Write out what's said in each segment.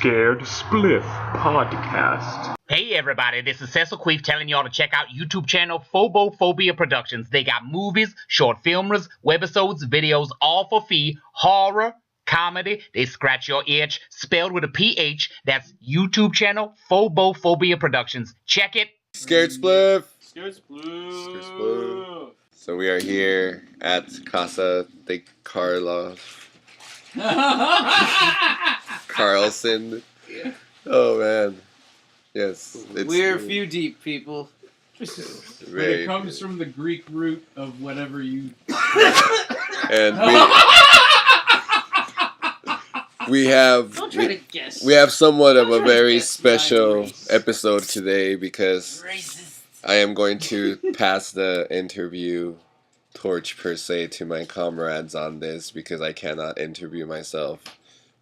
Scared Spliff podcast. Hey everybody, this is Cecil Queef telling y'all to check out YouTube channel Phobophobia Productions. They got movies, short filmers, webisodes, videos, all for fee, horror, comedy, they scratch your itch, spelled with a PH. That's YouTube channel Phobophobia Productions. Check it. Scared Spliff. Scared Spliff. Scared Spliff. So we are here at Casa de Carlson. Oh man. Yes. We're a few deep, people. But it comes from the Greek root of whatever you... And we have Don't try to guess. we have somewhat of Don't a try to very guess special my race. episode today because Racist. I am going to pass the interview torch per se to my comrades on this because I cannot interview myself.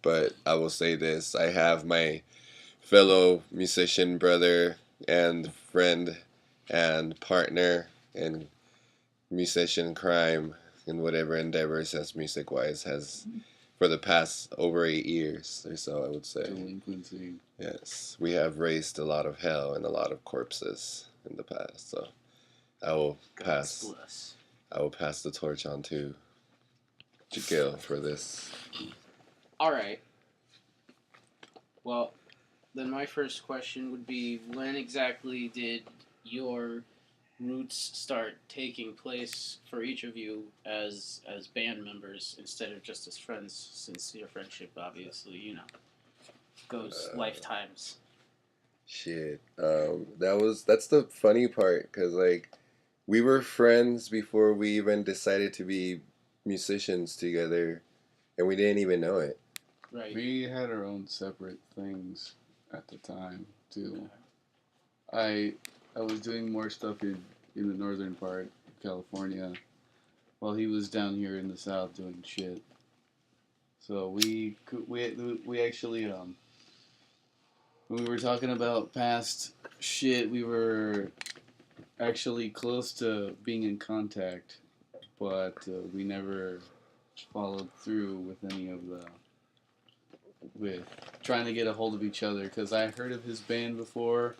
But I will say this, I have my fellow musician brother and friend and partner in musician crime in whatever endeavors as music-wise has for the past over 8 years or so, I would say. Delinquency. Yes, we have raised a lot of hell and a lot of corpses in the past, so I will pass the torch on to Jaquil for this. Alright. Well, then my first question would be, when exactly did your roots start taking place for each of you as band members instead of just as friends, since your friendship obviously, goes lifetimes? Shit, that's the funny part, because, like, we were friends before we even decided to be musicians together, and we didn't even know it. Right. We had our own separate things at the time, too. I was doing more stuff in the northern part of California, while he was down here in the south doing shit. So we actually, when we were talking about past shit, we were actually close to being in contact, but we never followed through with any of with trying to get a hold of each other, because I heard of his band before,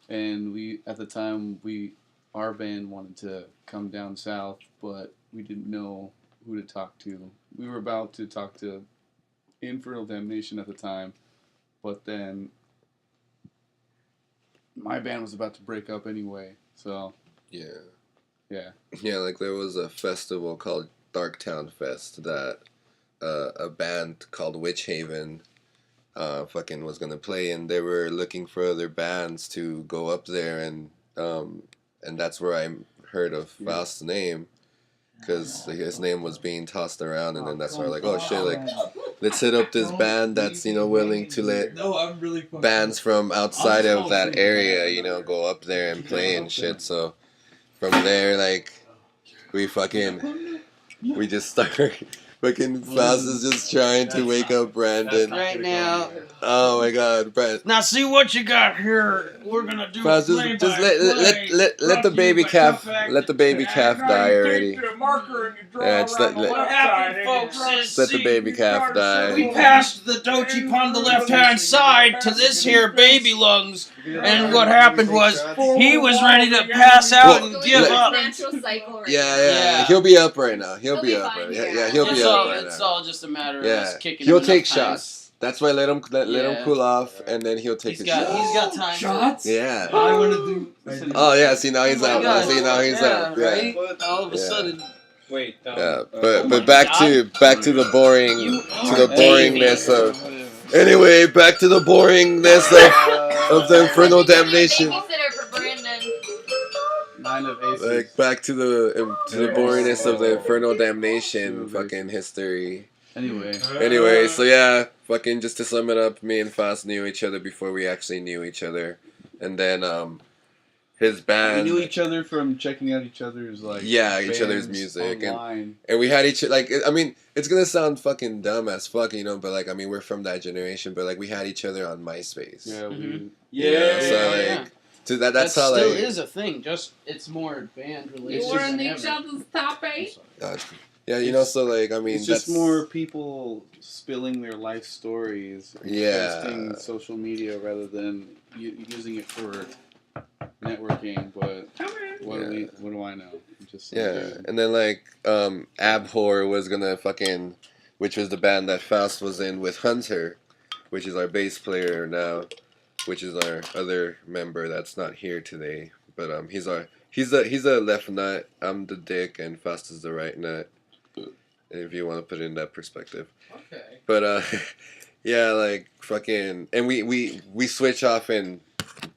and at the time our band wanted to come down south, but we didn't know who to talk to. We were about to talk to Infernal Damnation at the time, but then my band was about to break up anyway, so... Yeah. Yeah, like there was a festival called Darktown Fest that a band called Witch Haven fucking was gonna play, and they were looking for other bands to go up there, and that's where I heard of Faust's name, because his name was being tossed around, and then that's where I'm like, oh shit, like, let's hit up this band that's, willing to let bands from outside of that area, go up there and play and shit. So from there, like, we just started. Fucking Faust is just trying to wake up Brandon. Right now. Oh my god, Brandon. Now see what you got here. We're gonna do Faust, just let the baby calf die already. Yeah, just what happened, folks, is let the baby calf die. we passed the doji upon the left-hand side to this here baby lungs, and what happened was he was ready to pass out and give up. Natural cycle right now. Yeah. He'll be up right now. He'll be up fine, right now. yeah. Yeah, he'll be up right It's now. all just a matter of us kicking He'll him take enough times. shots. That's why let him cool off, and then he'll take He's his shots. got time. Shots? Yeah. I want to do... Oh yeah. See now he's Oh my out. God. See now he's out. Yeah. Right? All of a Yeah. sudden. Wait. Yeah. Oh But my back God. to the boringness of. Whatever. Anyway, back to the boringness of the Infernal Damnation. Babysitter for Brandon. 9 of aces. Like back to the boringness of the Infernal Damnation fucking history. Anyway, So yeah, fucking just to sum it up, me and Faust knew each other before we actually knew each other, and then his band. we knew each other from checking out each other's each other's music, online. and we had each I mean, it's gonna sound fucking dumb as fuck, but like I mean, we're from that generation, but like we had each other on MySpace. Yeah, So like, So that's how still like is a thing. Just it's more band related. You were in each other's top 8. Yeah, you know, so like I mean, it's just that's more people spilling their life stories and posting social media rather than using it for networking. But what do I know? I'm just some dude. And then like Abhor was gonna fucking, which was the band that Faust was in with Hunter, which is our bass player now, which is our other member that's not here today. But he's a left nut. I'm the dick, and Faust is the right nut. If you want to put it in that perspective. Okay. But yeah, like fucking, and we switch off and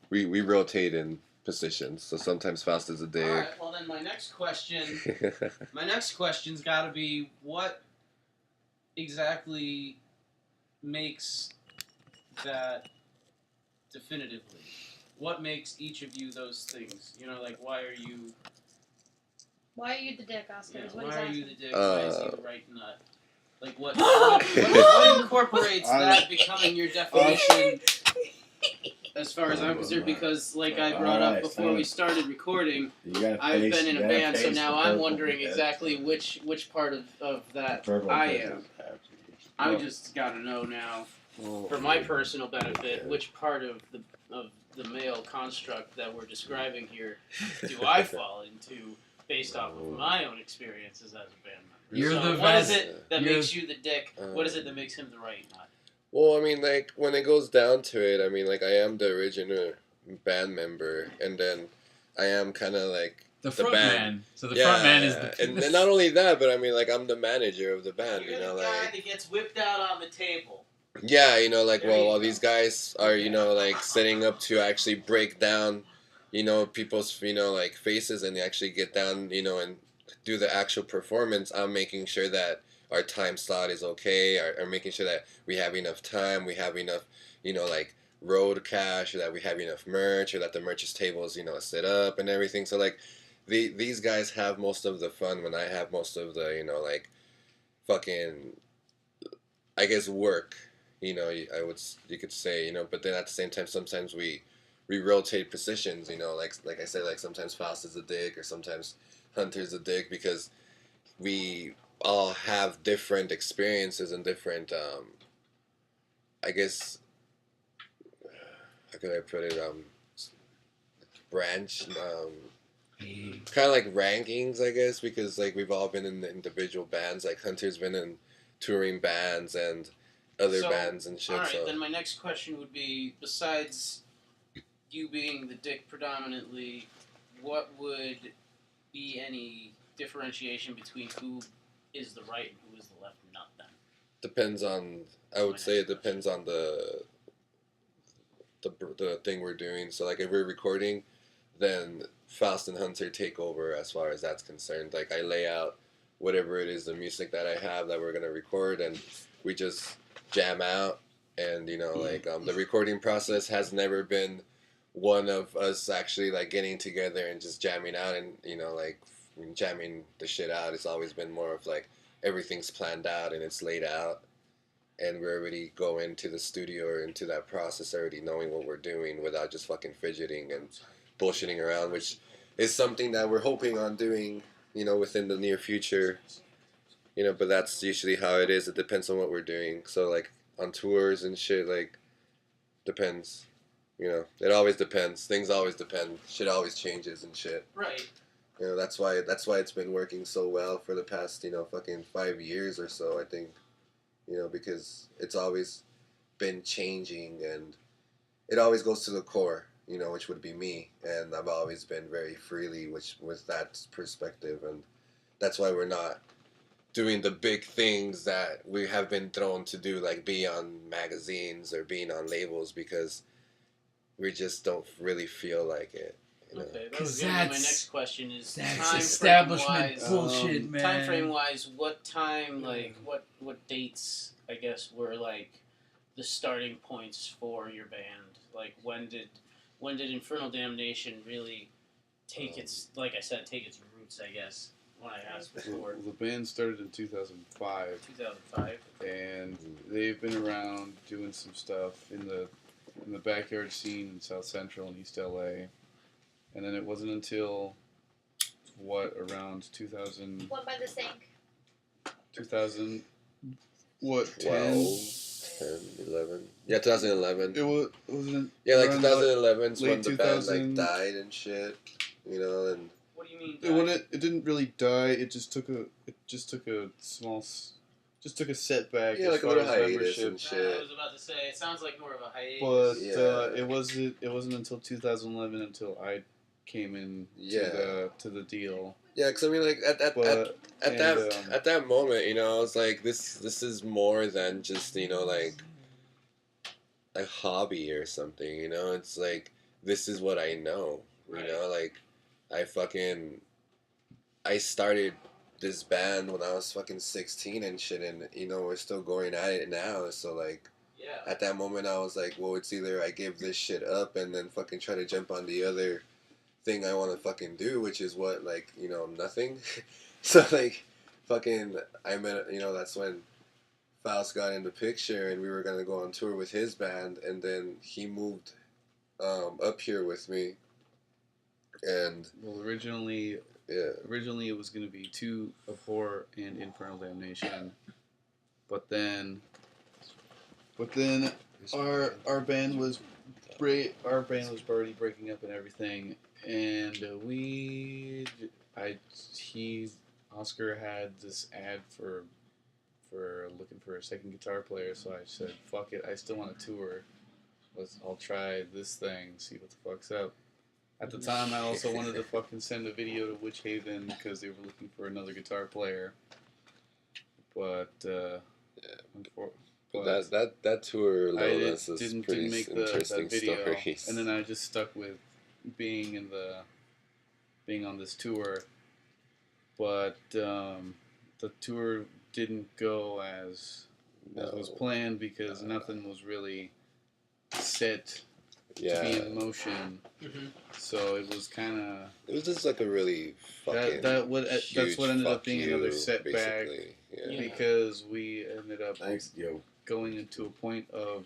we rotate in positions. So sometimes Faust is a dick. All right. Well, then my next question's got to be what exactly makes that definitively. What makes each of you those things? You know, like why are you? Why are you the dick, Oscar? Yeah, What he's why are asking. you the dick? Why is he the right nut? Like what incorporates that becoming your definition? As far as I'm concerned, because like I brought up before we started recording, I've been in a band, so now I'm wondering exactly which part of that I am. I just got to know now, for my personal benefit, which part of the male construct that we're describing here do I fall into, based off of my own experiences as a band member. What is it that makes you the dick? What is it that makes him the right nut? Well, I mean, like, when it goes down to it, I mean, like, I am the original band member, and then I am kind of, like, the front man. So the yeah, front man is the... And not only that, but, I mean, like, I'm the manager of the band, You're you know, the guy like... that gets whipped out on the table. Yeah, you know, like, There you while go. these guys are, you know, like, setting up to actually break down, you know, people's, you know, like, faces and actually get down, you know, and do the actual performance, I'm making sure that our time slot is okay, or making sure that we have enough time, we have enough, you know, like, road cash, or that we have enough merch, or that the merch's table is, you know, set up and everything. So, like, these guys have most of the fun when I have most of the, you know, like, fucking, I guess, work, you know, you could say, you know, but then at the same time, sometimes we rotate positions, you know, like I said, like, sometimes Faust is a dick, or sometimes Hunter's a dick, because we all have different experiences and different, I guess, how can I put it, branch, kind of like rankings, I guess, because, like, we've all been in individual bands. Like, Hunter's been in touring bands and other bands and shit. Alright, so then my next question would be, besides you being the dick predominantly, what would be any differentiation between who is the right and who is the left nut then? depends on, I would say it depends on the thing we're doing. So, like, if we're recording, then Faust and Hunter take over as far as that's concerned. Like, I lay out whatever it is, the music that I have that we're gonna record, and we just jam out. And, you know, like, the recording process has never been one of us actually, like, getting together and just jamming out and, you know, like, jamming the shit out. It's always been more of, like, everything's planned out and it's laid out, and we already go into the studio or into that process already knowing what we're doing without just fucking fidgeting and bullshitting around, which is something that we're hoping on doing, you know, within the near future, you know, but that's usually how it is. It depends on what we're doing. So, like, on tours and shit, like, depends, you know, it always depends. Things always depend. Shit always changes and shit. Right. You know, that's why it's been working so well for the past, you know, fucking 5 years or so, I think, you know, because it's always been changing, and it always goes to the core, you know, which would be me, and I've always been very freely with that perspective, and that's why we're not doing the big things that we have been thrown to do, like be on magazines or being on labels, because we just don't really feel like it. You know? Okay, that was gonna be my next question. Is That's time establishment frame-wise, bullshit, man. time frame wise, what time, like, what dates, I guess, were, like, the starting points for your band? Like, when did Infernal Damnation really take its, like I said, take its roots, I guess, when I asked before? The band started in 2005. 2005. And they've been around doing some stuff in the backyard scene in South Central and East LA. And then it wasn't until, around 2000... One by the sink. 2000, what, 12, 10? 10, 11. Yeah, 2011. Wasn't Yeah, like around 2011 is late when the band 2000. like died and shit. You know, and What do you mean? It didn't really die. It just took a setback yeah, as like a far little as hiatus membership. and I shit. was about to say, it sounds like more of a hiatus. But Yeah. it wasn't until 2011 until I came in Yeah. to the deal. Yeah, because I mean, like But at that moment, you know, I was like, this is more than just, you know, like a hobby or something. You know, it's like this is what I know. You know, like I started this band when I was fucking 16 and shit, and you know we're still going at it now. So like, Yeah. at that moment I was like, well, it's either I give this shit up and then fucking try to jump on the other thing I want to fucking do, which is what, like, you know, nothing. So like, fucking, I met, you know, that's when Faust got in the picture and we were gonna go on tour with his band, and then he moved up here with me, and well, originally yeah. it was going to be two of Horror and Infernal Damnation, but then our band was already breaking up and everything, and Oscar had this ad for looking for a second guitar player, so I said, fuck it, I still want to tour. I'll try this thing, see what the fuck's up. At the time, I also wanted to fucking send a video to Witch Haven because they were looking for another guitar player. But But that tour alone is didn't pretty make interesting that video, stories. and then I just stuck with being on this tour. But the tour didn't go as was planned because nothing was really set to be in motion. Mm-hmm. So it was kind of. It was just like a really fucking That's what ended up being another setback. Basically. Yeah. Because we ended up Thanks, yo. going into a point of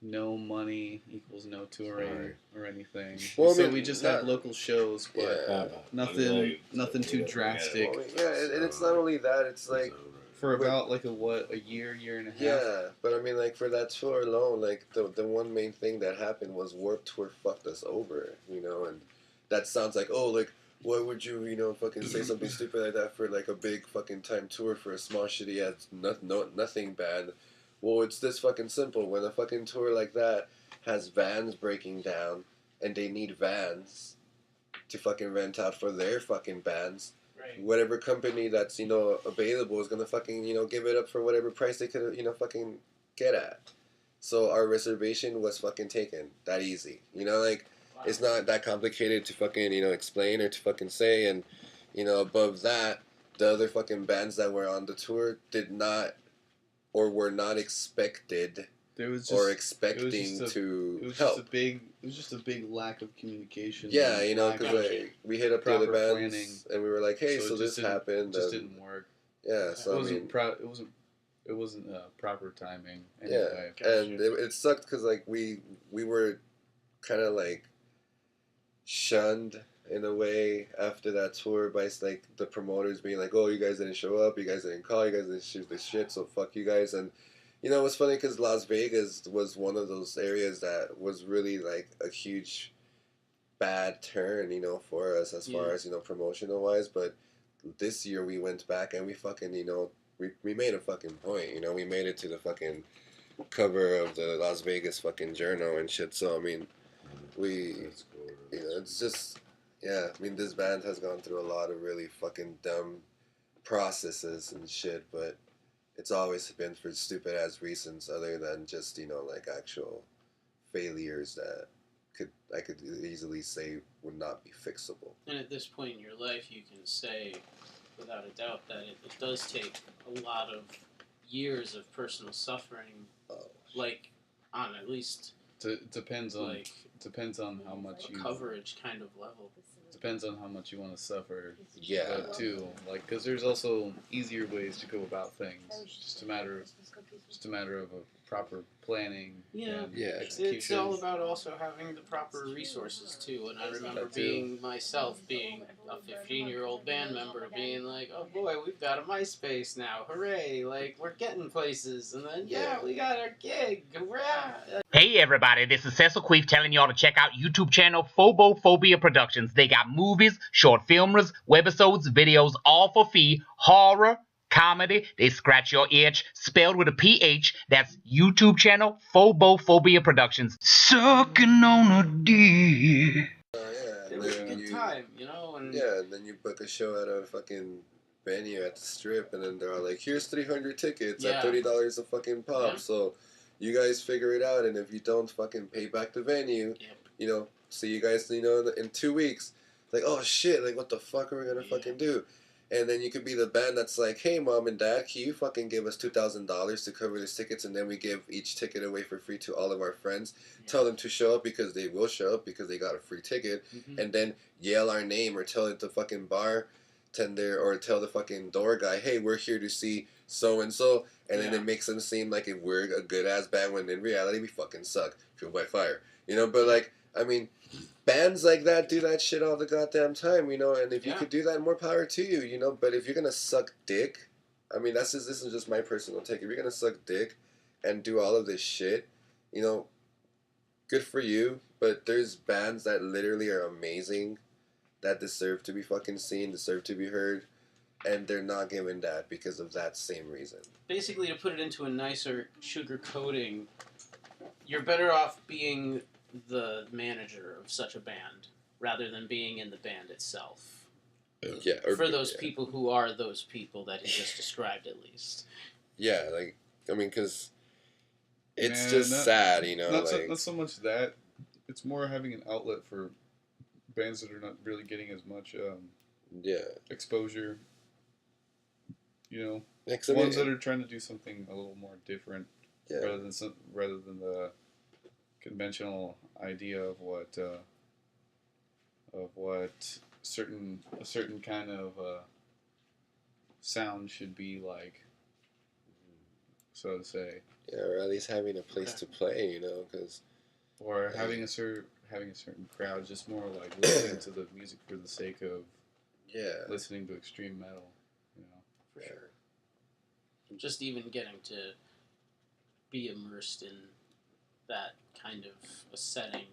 no money equals no touring or anything. Well, I so mean, we just had local shows, but Yeah. nothing too drastic. Well, yeah, and it's not only that, it's like For about like a year and a half. yeah, but I mean, like, for that tour alone, like, the one main thing that happened was Warped Tour fucked us over, you know, and that sounds like, oh, like, why would you, you know, fucking say something stupid like that for, like, a big fucking time tour for a small shitty ass nothing band? Well, it's this fucking simple. When a fucking tour like that has vans breaking down, and they need vans to fucking rent out for their fucking bands, Right. whatever company that's, you know, available is gonna fucking, you know, give it up for whatever price they could, you know, fucking get at. So our reservation was fucking taken. That easy. You know, like, Wow. it's not that complicated to fucking, you know, explain or to fucking say. And, you know, above that, the other fucking bands that were on the tour did not or were not expected There was just, or expecting it was help. It was just a big lack of communication. Yeah, and you know, lack because of like, we hit up the other proper bands planning. and we were like, hey, So so it this just didn't- happened. Just and, didn't work. yeah, so I mean, It wasn't proper timing. yeah, Anyway. and it sucked because like we were kind of like shunned in a way after that tour by like the promoters being like, oh, you guys didn't show up, you guys didn't call, you guys didn't shoot this shit, so fuck you guys. And you know, it was funny because Las Vegas was one of those areas that was really like a huge bad turn, you know, for us as far as, you know, promotional wise. But this year we went back and we fucking, you know, we made a fucking point, you know, we made it to the fucking cover of the Las Vegas fucking journal and shit. So I mean, you know, it's just, yeah, I mean, this band has gone through a lot of really fucking dumb processes and shit, but it's always been for stupid ass reasons other than just, you know, like actual failures that I could easily say would not be fixable. And at this point in your life, you can say, without a doubt, that it does take a lot of years of personal suffering, like, on at least Depends on like depends on how much a you coverage kind of level. depends on how much you want to suffer. Yeah. Too, like, because there's also easier ways to go about things. Just a matter of a proper planning. Yeah. And Yeah. execution. It's all about also having the proper resources too. And I remember That too. being a 15-year-old band member, being like, "Oh boy, we've got a MySpace now! Hooray! Like we're getting places." And then we got our gig. Hurrah! Hey everybody, this is Cecil Queef telling y'all to check out YouTube channel Phobophobia Productions. They got movies, short filmers, webisodes, videos, all for fee, horror, comedy, they scratch your itch, spelled with a PH. That's YouTube channel Phobophobia Productions. Sucking on a dick. It was a good time, you know. And and then you book a show at a fucking venue at the Strip, and then they're all like, "Here's 300 tickets at $30 a fucking pop." Yeah. So you guys figure it out, and if you don't fucking pay back the venue, you know, see you guys, you know, in 2 weeks. Like, oh shit, like what the fuck are we gonna fucking do? And then you could be the band that's like, "Hey, mom and dad, can you fucking give us $2,000 to cover these tickets?" And then we give each ticket away for free to all of our friends. Tell them to show up because they will show up because they got a free ticket. And then yell our name or tell it the fucking bartender or tell the fucking door guy, "Hey, we're here to see so and so." And then it makes them seem like if we're a good ass band when in reality we fucking suck. Fueled by fire, you know. But like, I mean, bands like that do that shit all the goddamn time, you know. And if you could do that, more power to you, you know. But if you're gonna suck dick, I mean, this is just my personal take. If you're gonna suck dick and do all of this shit, you know, good for you. But there's bands that literally are amazing, that deserve to be fucking seen, deserve to be heard, and they're not given that because of that same reason. Basically, to put it into a nicer sugar coating, you're better off being the manager of such a band rather than being in the band itself. Yeah. For those people who are those people that he just described, at least. Yeah, like, I mean, because it's just sad, you know. Not so much that. It's more having an outlet for bands that are not really getting as much exposure. You know, ones that are trying to do something a little more different, rather than the conventional idea of what a certain kind of sound should be like, so to say. Yeah, or at least having a place to play, you know, because or having a certain crowd, just more like listening to the music for the sake of listening to extreme metal, you know. For sure. Just even getting to be immersed in that kind of a setting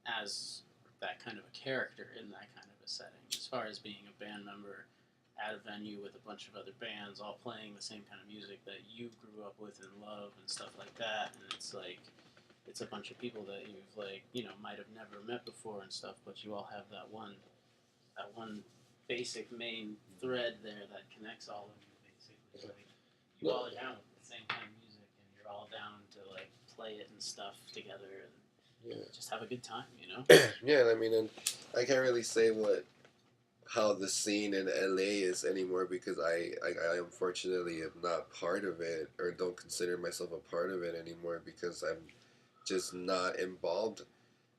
as that kind of a character in that kind of a setting. As far as being a band member at a venue with a bunch of other bands all playing the same kind of music that you grew up with and love and stuff like that, and it's like it's a bunch of people that you've like, you know, might have never met before and stuff, but you all have that one basic main thread there that connects all of you basically. Like you all are down with the same kind of music and you're all down to like play it and stuff together and just have a good time, you know? Yeah, I mean, and I can't really say how the scene in LA is anymore because I unfortunately am not part of it or don't consider myself a part of it anymore because I'm just not involved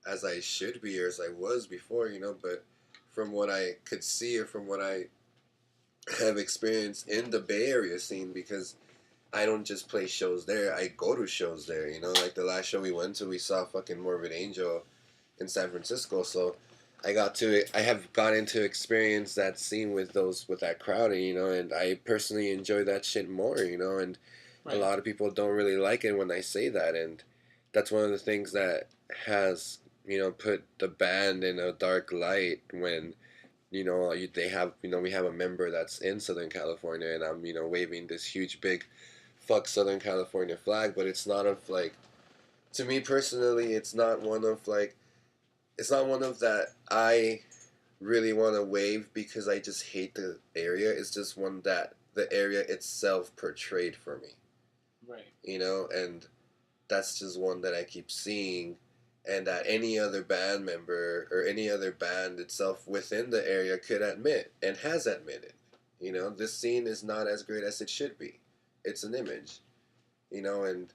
as I should be or as I was before, you know. But from what I could see or from what I have experienced in the Bay Area scene, because I don't just play shows there, I go to shows there, you know. Like the last show we went to, we saw fucking Morbid Angel in San Francisco, so I have gotten to experience that scene with that crowd, you know, and I personally enjoy that shit more, you know, and a lot of people don't really like it when I say that, and that's one of the things that has, you know, put the band in a dark light when, you know, we have a member that's in Southern California and I'm, you know, waving this huge big fuck Southern California flag, but it's not of like, to me personally, it's not one of that I really want to wave because I just hate the area. It's just one that the area itself portrayed for me. Right. You know, and that's just one that I keep seeing, and that any other band member or any other band itself within the area could admit and has admitted. You know, this scene is not as great as it should be. It's an image. You know, and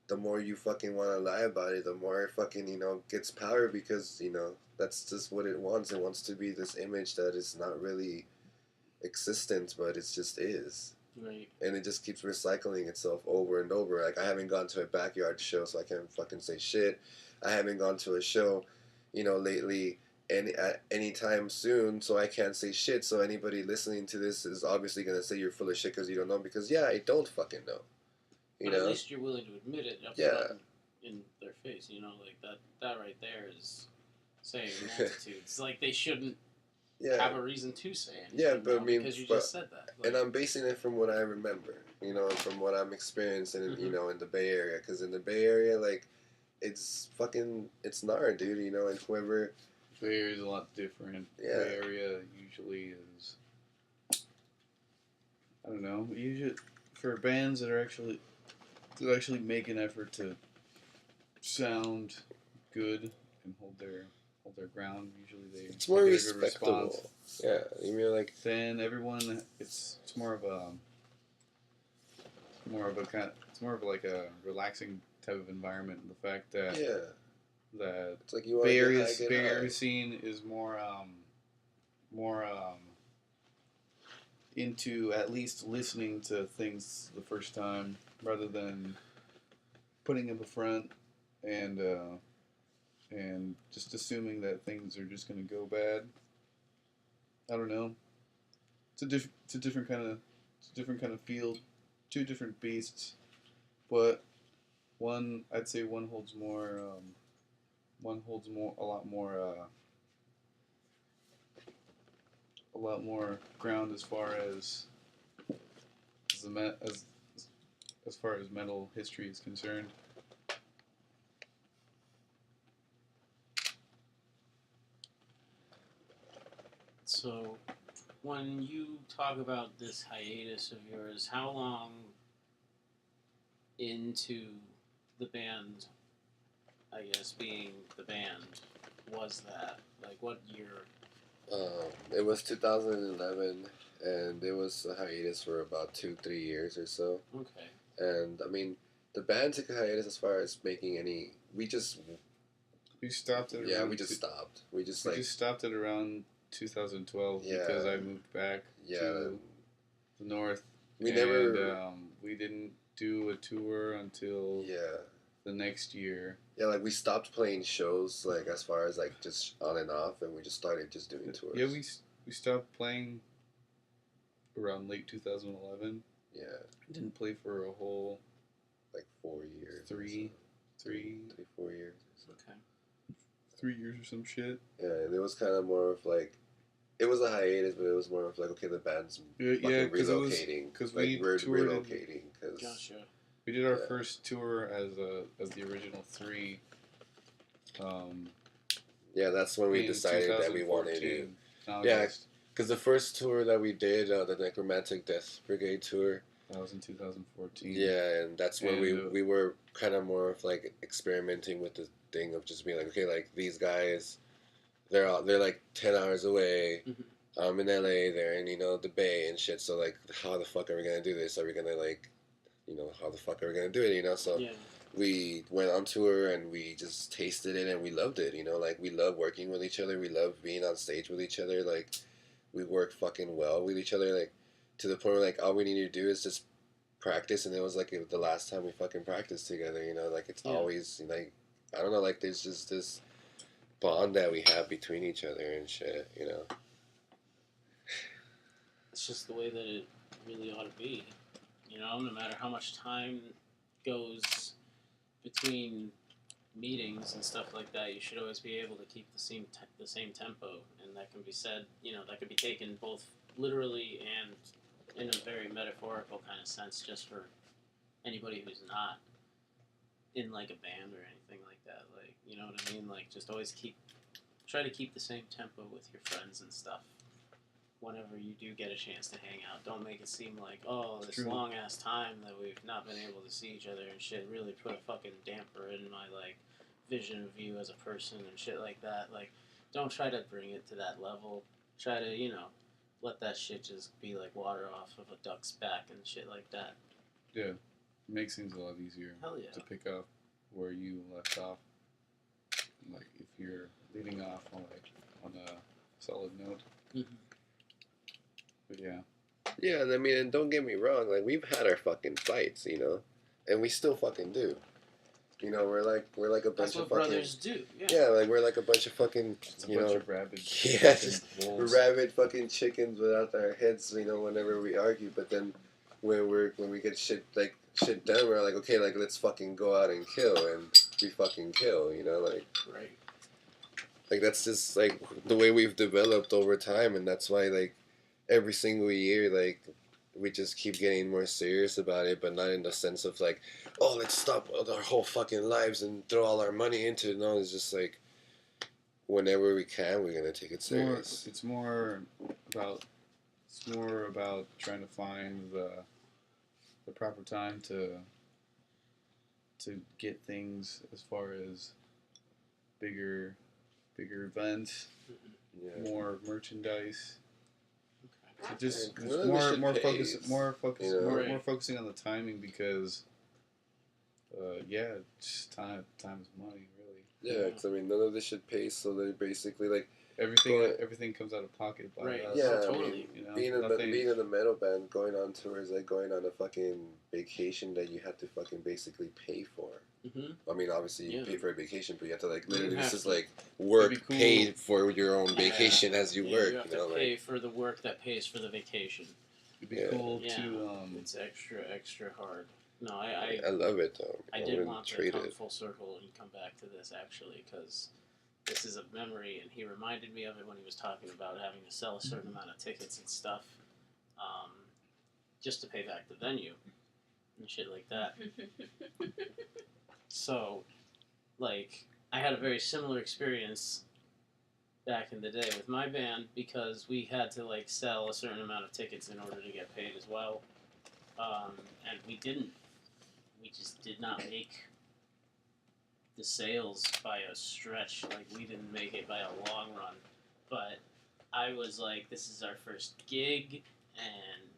the more you fucking want to lie about it, the more it fucking, you know, gets power because, you know, that's just what it wants. It wants to be this image that is not really existent, but it just is. Right. And it just keeps recycling itself over and over. Like, I haven't gone to a backyard show, so I can't fucking say shit. I haven't gone to a show, you know, lately at any time soon, so I can't say shit. So anybody listening to this is obviously going to say you're full of shit because you don't know, because, yeah, I don't fucking know. You But know? at least you're willing to admit it up Yeah. front in their face. You know, like that right there is saying multitudes. Like they shouldn't Yeah. have a reason to say anything. Yeah, but now I mean, because you but- just said that. Like, And I'm basing it from what I remember, you know, from what I'm experiencing, you Mhm. know, in the Bay Area. Because in the Bay Area, like, it's gnarly, dude, you know, and whoever... Bay Area is a lot different. Yeah. Bay Area usually is, I don't know, usually for bands that are actually make an effort to sound good and hold their ground. Usually they It's more get a good respectable. response. Yeah, you mean, like... Then everyone, it's more of like a relaxing type of environment. The fact that Yeah. that It's like you want Bay to Area get high. scene is more into at least listening to things the first time rather than putting up a front and just assuming that things are just gonna go bad. I don't know. It's a different kind of field, two different beasts, but I'd say one holds a lot more ground as far as as far as metal history is concerned. so when you talk about this hiatus of yours, how long into the band, I guess, being the band, was that? Like, what year? It was 2011, and it was a hiatus for about 2-3 years or so. Okay. And, I mean, the band took a hiatus as far as making any... We just stopped at Yeah, around we just stopped. We just, we like... just stopped at around 2012 Yeah. because I moved back Yeah. to the north. We and, never... we didn't do a tour until Yeah. the next year. Yeah, like, we stopped playing shows, like, as far as, like, just on and off, and we just started just doing tours. Yeah, we stopped playing around late 2011. Yeah, Didn't play for a whole like 4 years. or 3, so. 4 years. Or so. Okay. 3 years or some shit. Yeah, and it was kind of more of, like, it was a hiatus, but it was more of, like, okay, the band's fucking relocating. Because like, we we're toured relocating. Cause, Gotcha. We did our Yeah. first tour as the original 3. yeah, that's when we in decided that we wanted to. 2014, Yeah. August. Because the first tour that we did, the Necromantic Death Brigade tour, That was in 2014. yeah, and that's when And, we were kind of more of, like, experimenting with the thing of just being like, okay, like, these guys, they're like 10 hours away. Mhm. I'm in LA, they're in, you know, the Bay and shit, so, like, how the fuck are we gonna do this? Are we gonna, like, you know, how the fuck are we gonna do it, you know? So Yeah. we went on tour and we just tasted it and we loved it, you know? Like, we love working with each other, we love being on stage with each other, like, we work fucking well with each other, like, to the point where, like, all we need to do is just practice, and it was, like, the last time we fucking practiced together, you know? Like, it's Yeah. always, like, I don't know, like, there's just this bond that we have between each other and shit, you know? It's just the way that it really ought to be. You know, no matter how much time goes between meetings and stuff like that, you should always be able to keep the same tempo, and that can be said. You know, that can be taken both literally and in a very metaphorical kind of sense, just for anybody who's not in like a band or anything like that. Like, you know what I mean? Like, just always try to keep the same tempo with your friends and stuff. Whenever you do get a chance to hang out, don't make it seem like, oh, this True. long ass time that we've not been able to see each other and shit really put a fucking damper in my like vision of you as a person and shit like that. Like, don't try to bring it to that level. Try to, you know, let that shit just be like water off of a duck's back and shit like that. Yeah. makes things a lot easier Hell yeah. to pick up where you left off. Like if you're leading off on a solid note. Mm-hmm. But yeah. Yeah, and I mean, and don't get me wrong, like we've had our fucking fights, you know, and we still fucking do. You know, we're like a bunch That's of what fucking brothers do. Yeah. yeah, like we're like a bunch of fucking It's a you bunch know of rabid yeah, fucking just wolves. rabid fucking chickens without our heads, you know, whenever we argue. But then when we get shit done, we're like, okay, like let's fucking go out and kill, and we fucking kill, you know, Right. like that's just like the way we've developed over time, and that's why like every single year, like we just keep getting more serious about it, but not in the sense of like, oh, let's stop our whole fucking lives and throw all our money into it. No, it's just like whenever we can, we're gonna take it serious. It's more about trying to find the proper time to get things as far as bigger events, Yeah. more merchandise. So just Yeah, really more pays, you know? more focusing on the timing because just time is money really. Yeah, because I mean, none of this shit pays, so they basically like Everything comes out of pocket by Right. us. yeah, I Totally. mean, You know, being in a metal band, going on tours, like going on a fucking vacation that you had to fucking basically pay for. Mm-hmm. I mean, obviously you Yeah. pay for a vacation, but you have to like You literally have this is to. like work It'd be cool. paid for your own vacation as you Yeah, work. You have You know, to pay like for the work that pays for the vacation. It'd be Yeah. cool Yeah. to It's extra hard. No, I I love it though. I did wouldn't want to trade come it. full circle and come back to this actually because this is a memory, and he reminded me of it when he was talking about having to sell a certain amount of tickets and stuff, just to pay back the venue and shit like that. So, like, I had a very similar experience back in the day with my band because we had to like sell a certain amount of tickets in order to get paid as well, and we didn't. We just did not make the sales by a stretch. Like, we didn't make it by a long run. But I was like, this is our first gig, and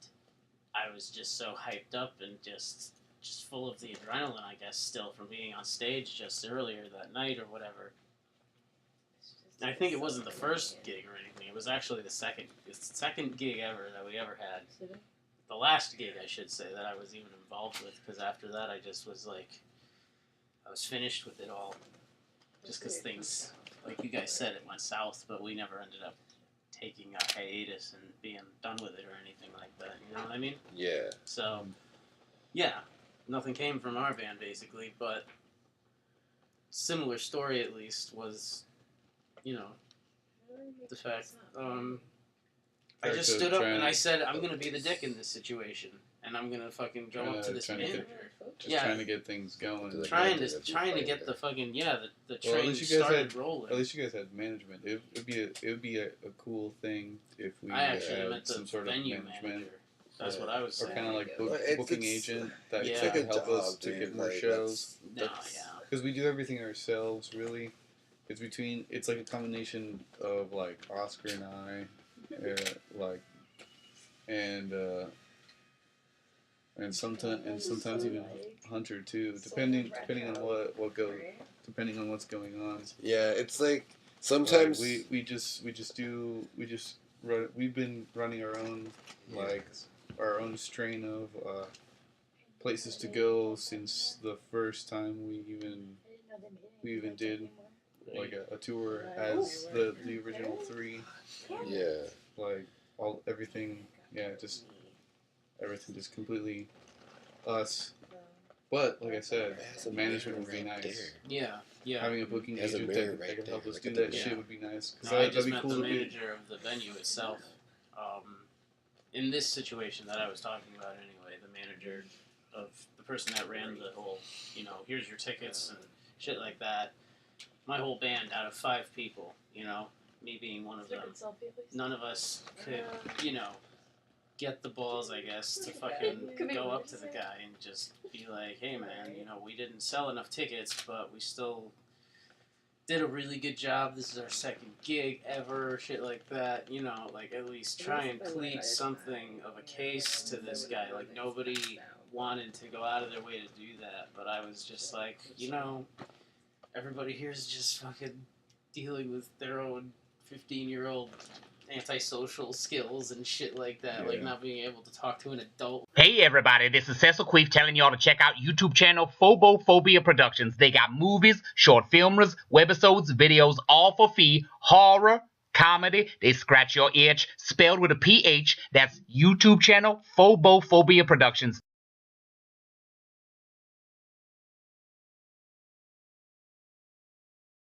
I was just so hyped up and just full of the adrenaline, I guess, still from being on stage just earlier that night or whatever. And I think it wasn't the first gig or anything. It was actually the second gig ever that we ever had. The last gig, I should say, that I was even involved with, because after that I just was like, I was finished with it all. Just because things, like you guys said, it went south, but we never ended up taking a hiatus and being done with it or anything like that. You know what I mean? Yeah. So, yeah, nothing came from our band basically, but similar story at least was, you know, the fact. I just stood up and I said, I'm gonna be the dick in this situation, and I'm gonna fucking go up to this manager. trying to get things going. Trying to get the fucking the train started rolling. At least you guys had management. It would be a cool thing if we I actually had meant the some sort of venue management. manager. That's what I was Or saying. kind of like It's- booking it's- agent that Yeah. It's could like a help job, us to dude. get more Like, shows. No, yeah. Because we do everything ourselves, really. It's like a combination of like Oscar and I, and sometimes even Hunter too, depending on what goes, depending on what's going on. Yeah, it's like sometimes Like, we've been running our own our own strain of places to go since the first time we even did like a tour as the original three. yeah. Like everything just completely us. But like I said, That's a management would mirror be right nice. there. Yeah. Having a booking There's a agent mirror that right could help there. us Look do at that the shit mirror. would be nice. No, I just that'd be meant cool the to be. manager of the venue itself. In this situation that I was talking about anyway, the manager of the person that ran the whole, here's your tickets and shit like that. My whole band out of 5 people, me being one of them, none of us could, get the balls, I guess, to fucking go up to the guy and just be like, hey man, we didn't sell enough tickets, but we still did a really good job. This is our second gig ever, shit like that. Like at least try and plead something of a case to this guy. Like nobody wanting to go out of their way to do that, but I was just like, everybody here is just fucking dealing with their own 15-year-old antisocial skills and shit like that, like not being able to talk to an adult. Hey everybody, this is Cecil Queef telling y'all to check out YouTube channel Phobophobia Productions. They got movies, short filmers, webisodes, videos, all for fee, horror, comedy, they scratch your itch, spelled with a PH. That's YouTube channel Phobophobia Productions.